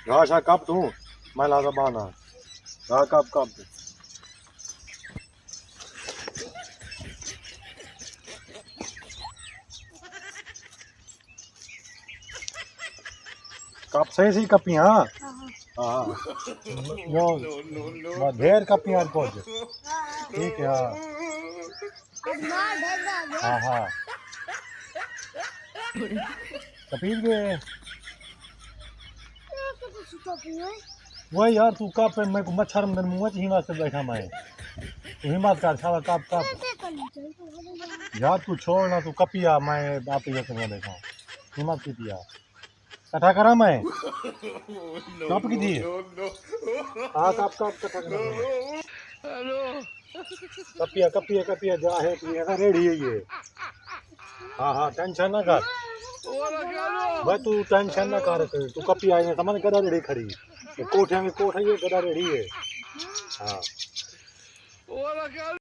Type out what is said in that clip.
Ja, ich hab du. Mein Lasabana. Ja, kap. Kap सही सी कपियां हाँ यो ढेर कपियां कुछ ठीक है हाँ हाँ कपील गए वही यार तू कप मेरे को मच्छर में मुंह ही वास्ते बैठा मैं तू हिम्मत कर साला कप यार तू छोड़ ना तू कपिया मैं आप ही करने बैठा हिम्मत की दिया कथा करा मैं कप की दी हाँ कप कथा करा कपिया जा है तू यहाँ रेडी है ये हाँ टेंशन ना कर भाई तू टेंशन ना कर तू कपी आई समझ गदा रेडी खड़ी कोठे में कोठा ये गदा रेडी है हाँ